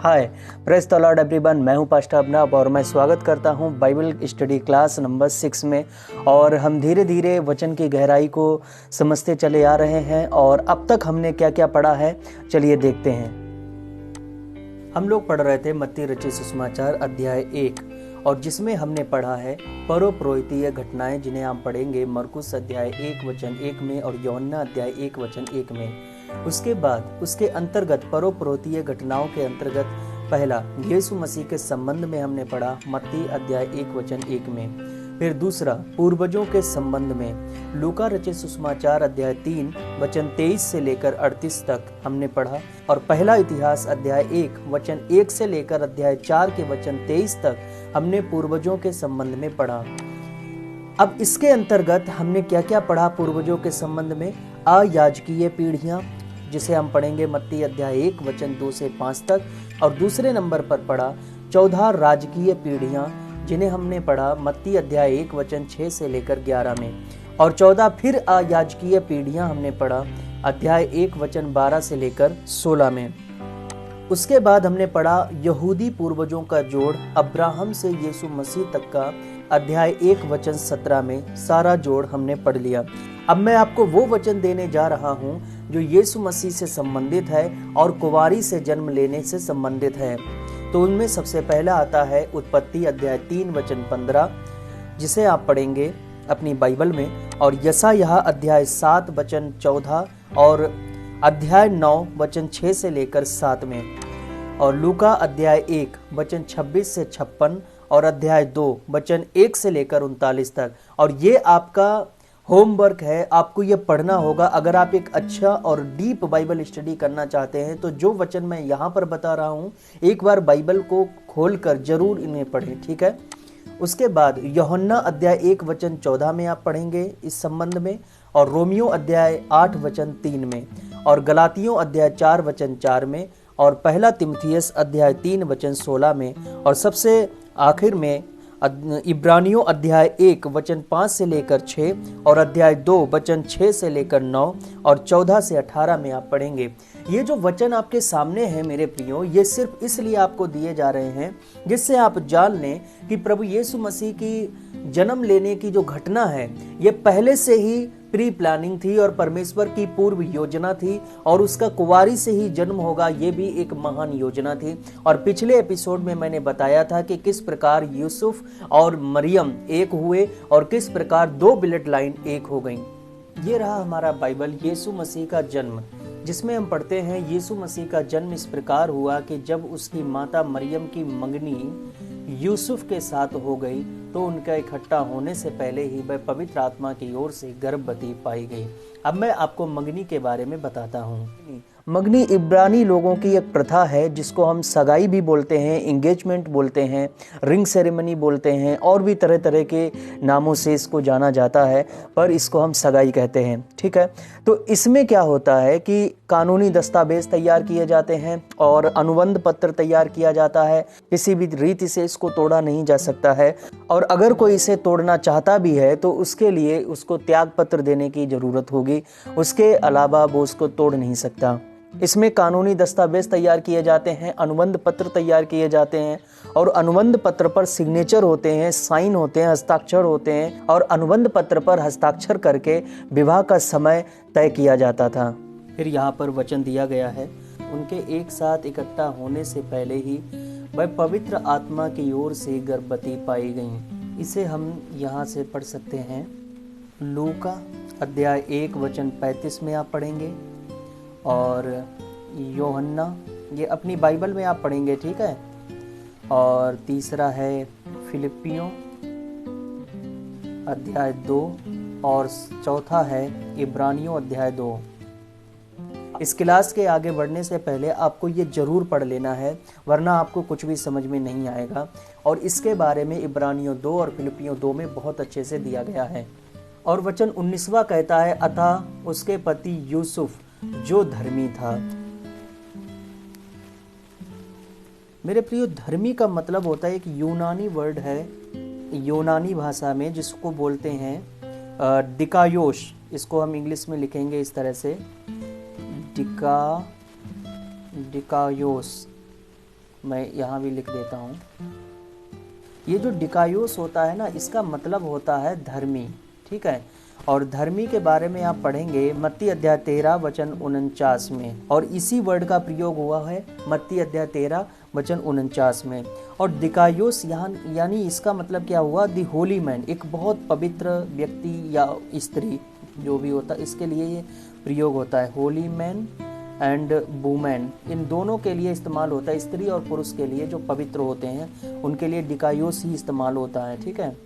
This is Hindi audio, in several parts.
Hi, praise the Lord everyone. मैं हूं पास्टर अभिनव और मैं स्वागत करता हूं बाइबल स्टडी क्लास नंबर 6 में। और हम धीरे धीरे वचन की गहराई को समझते चले आ रहे हैं। और अब तक हमने क्या क्या पढ़ा है, चलिए देखते हैं। हम लोग पढ़ रहे थे मत्ती रचित सुसमाचार अध्याय 1, और जिसमें हमने पढ़ा है परोपुरोहितीय घटनाएं, जिन्हें हम पढ़ेंगे मरकुस अध्याय 1 वचन 1 में और यूहन्ना अध्याय 1 वचन 1 में। उसके बाद उसके अंतर्गत परोपुरोहितीय घटनाओं के अंतर्गत पहला यीशु मसीह के संबंध में हमने पढ़ा मत्ती अध्याय 1 वचन 1 में। फिर दूसरा पूर्वजों के संबंध में लूका रचित सुसमाचार अध्याय 3 वचन 23 से लेकर 38 तक हमने पढ़ा। और पहला इतिहास अध्याय 1 वचन 1 से लेकर अध्याय 4 के वचन 23 तक हमने पूर्वजों के संबंध में पढ़ा। अब इसके अंतर्गत हमने क्या क्या पढ़ा पूर्वजों के संबंध में? अयाजकीय पीढ़ियां, जिसे हम पढ़ेंगे मत्ती अध्याय 1 वचन 2 से 5 तक। और दूसरे नंबर पर पढ़ा 14 राजकीय पीढ़ियां, जिन्हें हमने पढ़ा मत्ती अध्याय 1 वचन 6 से लेकर 11 में। और 14 फिर अयाजकीय पीढ़ियां हमने पढ़ा अध्याय 1 वचन 12 से लेकर 16 में। उसके बाद हमने पढ़ा यहूदी पूर्वजों का जोड़ अब्राहम से यीशु मसीह तक का अध्याय 1 वचन 17 में। सारा जोड़ हमने पढ़ लिया। अब मैं आपको वो वचन देने जा रहा हूं जो यीशु मसीह से संबंधित है और कुंवारी से जन्म लेने से संबंधित है। तो उनमें सबसे पहला आता है उत्पत्ति अध्याय 3 वचन 15, जिसे आप पढ़ेंगे अपनी बाइबल में। और यशायाह अध्याय 7 वचन 14 और अध्याय 9 वचन 6 से लेकर 7 में। और लूका अध्याय 1 वचन 26 से 56 और अध्याय 2 वचन 1 से लेकर 39 तक। और ये आपका होमवर्क है, आपको ये पढ़ना होगा। अगर आप एक अच्छा और डीप बाइबल स्टडी करना चाहते हैं तो जो वचन मैं यहाँ पर बता रहा हूँ, एक बार बाइबल को खोलकर जरूर इन्हें पढ़ें, ठीक है। उसके बाद यूहन्ना अध्याय 1 वचन 14 में आप पढ़ेंगे इस संबंध में। और रोमियो अध्याय 8 वचन 3 में। और गलातियों अध्याय 4 वचन 4 में। और पहला तिमुथियुस अध्याय 3 वचन 16 में। और सबसे आखिर में इब्रानियों अध्याय 1 वचन 5 से लेकर 6 और अध्याय 2 वचन 6 से लेकर 9 और 14 से 18 में आप पढ़ेंगे। ये जो वचन आपके सामने हैं मेरे प्रियो, ये सिर्फ इसलिए आपको दिए जा रहे हैं जिससे आप जान लें कि प्रभु यीशु मसीह की जन्म लेने की जो घटना है, ये पहले से ही प्री प्लानिंग थी और परमेश्वर की पूर्व योजना थी। और उसका कुंवारी से ही जन्म होगा, ये भी एक महान योजना थी। और पिछले एपिसोड में मैंने बताया था कि किस प्रकार यूसुफ और मरियम एक हुए और किस प्रकार 2 ब्लड लाइन एक हो गई। ये रहा हमारा बाइबल, यीशु मसीह का जन्म, जिसमें हम पढ़ते हैं यीशु मसीह का जन्म इस प्रकार हुआ कि जब उसकी माता मरियम की मंगनी यूसुफ के साथ हो गई तो उनका इकट्ठा होने से पहले ही वह पवित्र आत्मा की ओर से गर्भवती पाई गई। अब मैं आपको मंगनी के बारे में बताता हूँ। मंगनी इब्रानी लोगों की एक प्रथा है जिसको हम सगाई भी बोलते हैं, एंगेजमेंट बोलते हैं, रिंग सेरेमनी बोलते हैं, और भी तरह तरह के नामों से इसको जाना जाता है, पर इसको हम सगाई कहते हैं, ठीक है। तो इसमें क्या होता है कि कानूनी दस्तावेज तैयार किए जाते हैं और अनुबंध पत्र तैयार किया जाता है। किसी भी रीति से इसको तोड़ा नहीं जा सकता है, और अगर कोई इसे तोड़ना चाहता भी है तो उसके लिए उसको त्याग पत्र देने की जरूरत होगी। उसके अलावा वो उसको तोड़ नहीं सकता। इसमें कानूनी दस्तावेज तैयार किए जाते हैं, अनुबंध पत्र तैयार किए जाते हैं, और अनुबंध पत्र पर सिग्नेचर होते हैं, साइन होते हैं, हस्ताक्षर होते हैं। और अनुबंध पत्र पर हस्ताक्षर करके विवाह का समय तय किया जाता था। फिर यहाँ पर वचन दिया गया है, उनके एक साथ इकट्ठा होने से पहले ही वह पवित्र आत्मा की ओर से गर्भवती पाई गईं। इसे हम यहाँ से पढ़ सकते हैं। लूका अध्याय 1 वचन 35 में आप पढ़ेंगे। और यूहन्ना, ये अपनी बाइबल में आप पढ़ेंगे, ठीक है। और तीसरा है फिलिपियों अध्याय 2 और चौथा है इब्रानियों अध्याय 2। इस क्लास के आगे बढ़ने से पहले आपको ये जरूर पढ़ लेना है, वरना आपको कुछ भी समझ में नहीं आएगा। और इसके बारे में इब्रानियों 2 और फिलिपियों 2 में बहुत अच्छे से दिया गया है। और वचन 19वां कहता है, अतः उसके पति यूसुफ जो धर्मी था। मेरे प्रियो, धर्मी का मतलब होता है, एक यूनानी वर्ड है यूनानी भाषा में, जिसको बोलते हैं डिकायोश। इसको हम इंग्लिश में लिखेंगे इस तरह से, डिकायोस। मैं यहाँ भी लिख देता हूँ। ये जो डिकायोस होता है ना, इसका मतलब होता है धर्मी, ठीक है। और धर्मी के बारे में आप पढ़ेंगे मत्ती अध्याय 13 वचन 49 में, और इसी वर्ड का प्रयोग हुआ है मत्ती अध्याय 13 वचन 49 में। और डिकायोस यहाँ यानी इसका मतलब क्या हुआ, दी होली मैन, एक बहुत पवित्र व्यक्ति या स्त्री जो भी होता है, इसके लिए ये प्रयोग होता है। होली मैन एंड वुमेन, इन दोनों के लिए इस्तेमाल होता है, स्त्री और पुरुष के लिए जो पवित्र होते हैं उनके लिए डिकायोस ही इस्तेमाल होता है, ठीक है।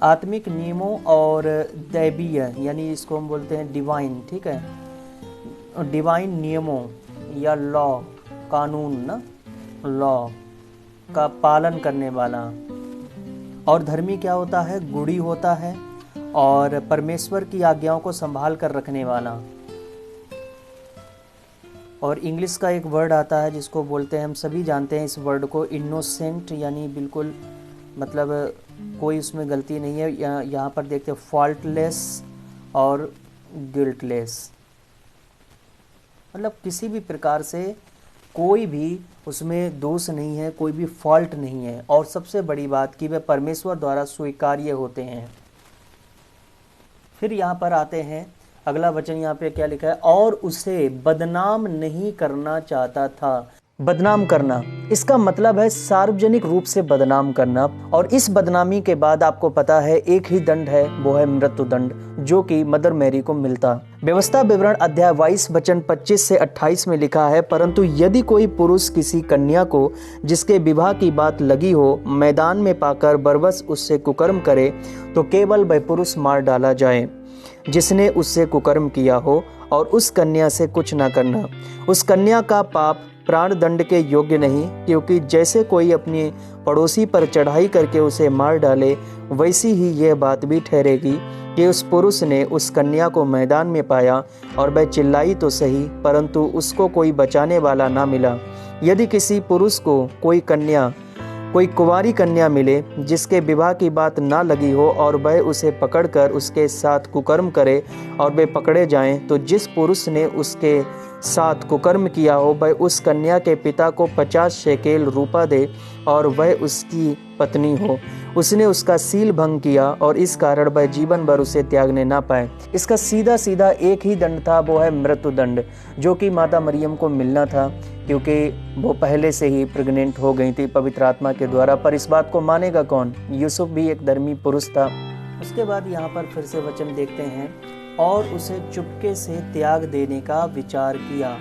आत्मिक नियमों और दैवीय, यानी इसको हम बोलते हैं डिवाइन, ठीक है। डिवाइन नियमों या लॉ, कानून ना, लॉ का पालन करने वाला। और धर्मी क्या होता है, गुड़ी होता है और परमेश्वर की आज्ञाओं को संभाल कर रखने वाला। और इंग्लिश का एक वर्ड आता है जिसको बोलते हैं, हम सभी जानते हैं इस वर्ड को, इनोसेंट, यानी बिल्कुल मतलब कोई उसमें गलती नहीं है। यहाँ पर देखते हैं फॉल्टलेस और गिल्टलेस, मतलब किसी भी प्रकार से कोई भी उसमें दोष नहीं है, कोई भी फॉल्ट नहीं है। और सबसे बड़ी बात कि वे परमेश्वर द्वारा स्वीकार्य होते हैं। फिर यहाँ पर आते हैं, अगला वचन यहाँ पे क्या लिखा है, और उसे बदनाम नहीं करना चाहता था। बदनाम करना, इसका मतलब है सार्वजनिक रूप से बदनाम करना। और इस बदनामी के बाद आपको पता है एक ही दंड है, वो है मृत्यु दंड, जो कि मदर मैरी को मिलता। व्यवस्था विवरण अध्याय 22 वचन 25 से 28 में लिखा है, परंतु यदि कोई पुरुष किसी कन्या को जिसके विवाह की बात लगी हो मैदान में पाकर बरबस उससे कुकर्म करे, तो केवल वह पुरुष मार डाला जाए जिसने उससे कुकर्म किया हो, और उस कन्या से कुछ न करना। उस कन्या का पाप प्राण दंड के योग्य नहीं, क्योंकि जैसे कोई अपने पड़ोसी पर चढ़ाई करके उसे मार डाले, वैसी ही यह बात भी ठहरेगी कि उस पुरुष ने उस कन्या को मैदान में पाया और वह चिल्लाई तो सही, परंतु उसको कोई बचाने वाला ना मिला। यदि किसी पुरुष को कोई कुंवारी कन्या मिले जिसके विवाह की बात ना लगी हो, और वह उसे पकड़कर उसके साथ कुकर्म करे और वे पकड़े जाएं, तो जिस पुरुष ने उसके साथ कुकर्म किया हो वह उस कन्या के पिता को 50 शेकेल रूपा दे, और वह उसकी पत्नी हो। उसने उसका सील भंग किया, और इस कारण वह जीवन भर उसे त्यागने ना पाए। इसका सीधा सीधा एक ही दंड था, वो है मृत्यु दंड, जो कि माता मरियम को मिलना था, क्योंकि वो पहले से ही प्रेग्नेंट हो गई थी पवित्र आत्मा के द्वारा। पर इस बात को मानेगा कौन, यूसुफ भी एक धर्मी पुरुष था। उसके बाद यहाँ पर फिर से वचन देखते हैं, और उसे चुपके से त्याग देने का विचार किया।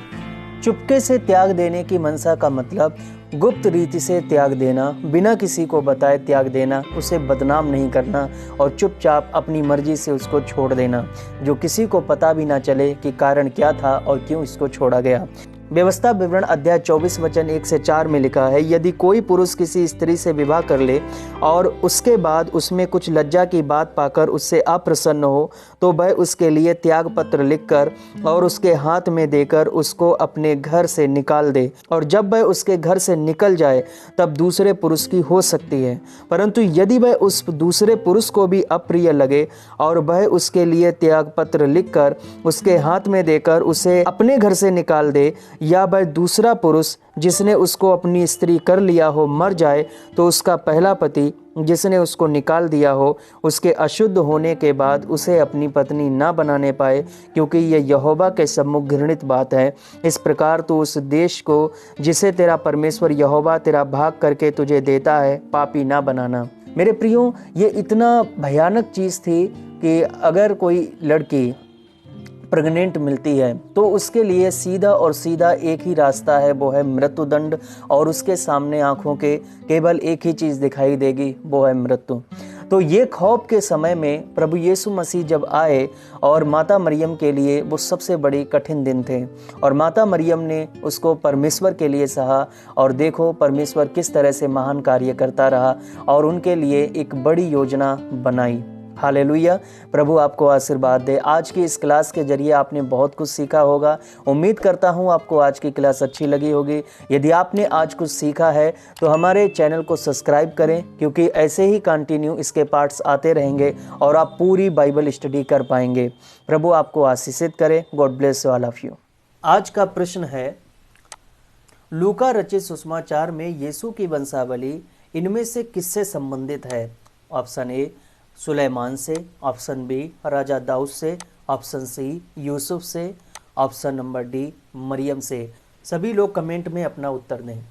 चुपके से त्याग देने की मनसा का मतलब गुप्त रीति से त्याग देना, बिना किसी को बताए त्याग देना, उसे बदनाम नहीं करना और चुपचाप अपनी मर्जी से उसको छोड़ देना, जो किसी को पता भी ना चले कि कारण क्या था और क्यों इसको छोड़ा गया। व्यवस्था विवरण अध्याय 24 वचन 1 से 4 में लिखा है, यदि कोई पुरुष किसी स्त्री से विवाह कर ले और उसके बाद उसमें कुछ लज्जा की बात पाकर उससे अप्रसन्न हो, तो वह उसके लिए त्याग पत्र लिखकर और उसके हाथ में देकर उसको अपने घर से निकाल दे, और जब वह उसके घर से निकल जाए तब दूसरे पुरुष की हो सकती है। परंतु यदि वह उस दूसरे पुरुष को भी अप्रिय लगे और वह उसके लिए त्याग पत्र लिखकर उसके हाथ में देकर उसे अपने घर से निकाल दे, या वह दूसरा पुरुष जिसने उसको अपनी स्त्री कर लिया हो मर जाए, तो उसका पहला पति जिसने उसको निकाल दिया हो उसके अशुद्ध होने के बाद उसे अपनी पत्नी ना बनाने पाए, क्योंकि यह यहोवा के सम्मुख घृणित बात है। इस प्रकार तू उस देश को जिसे तेरा परमेश्वर यहोवा तेरा भाग करके तुझे देता है पापी ना बनाना। मेरे प्रियो, ये इतना भयानक चीज़ थी कि अगर कोई लड़की प्रेग्नेंट मिलती है तो उसके लिए सीधा और सीधा एक ही रास्ता है, वो है मृत्यु दंड, और उसके सामने आंखों के केवल एक ही चीज़ दिखाई देगी, वो है मृत्यु। तो ये खौफ के समय में प्रभु यीशु मसीह जब आए और माता मरियम के लिए वो सबसे बड़ी कठिन दिन थे, और माता मरियम ने उसको परमेश्वर के लिए सहा, और देखो परमेश्वर किस तरह से महान कार्य करता रहा और उनके लिए एक बड़ी योजना बनाई। हालेलुया। प्रभु आपको आशीर्वाद दे। आज की इस क्लास के जरिए आपने बहुत कुछ सीखा होगा। उम्मीद करता हूँ आपको आज की क्लास अच्छी लगी होगी। यदि आपने आज कुछ सीखा है तो हमारे चैनल को सब्सक्राइब करें, क्योंकि ऐसे ही कंटिन्यू इसके पार्ट्स आते रहेंगे और आप पूरी बाइबल स्टडी कर पाएंगे। प्रभु आपको आशीषित करे। God bless all of you. आज का प्रश्न है, लूका रचित सुसमाचार में यीशु की वंशावली इनमें से किससे संबंधित है? ऑप्शन ए सुलेमान से, ऑप्शन बी राजा दाऊद से, ऑप्शन सी यूसुफ से, ऑप्शन नंबर डी मरियम से। सभी लोग कमेंट में अपना उत्तर दें।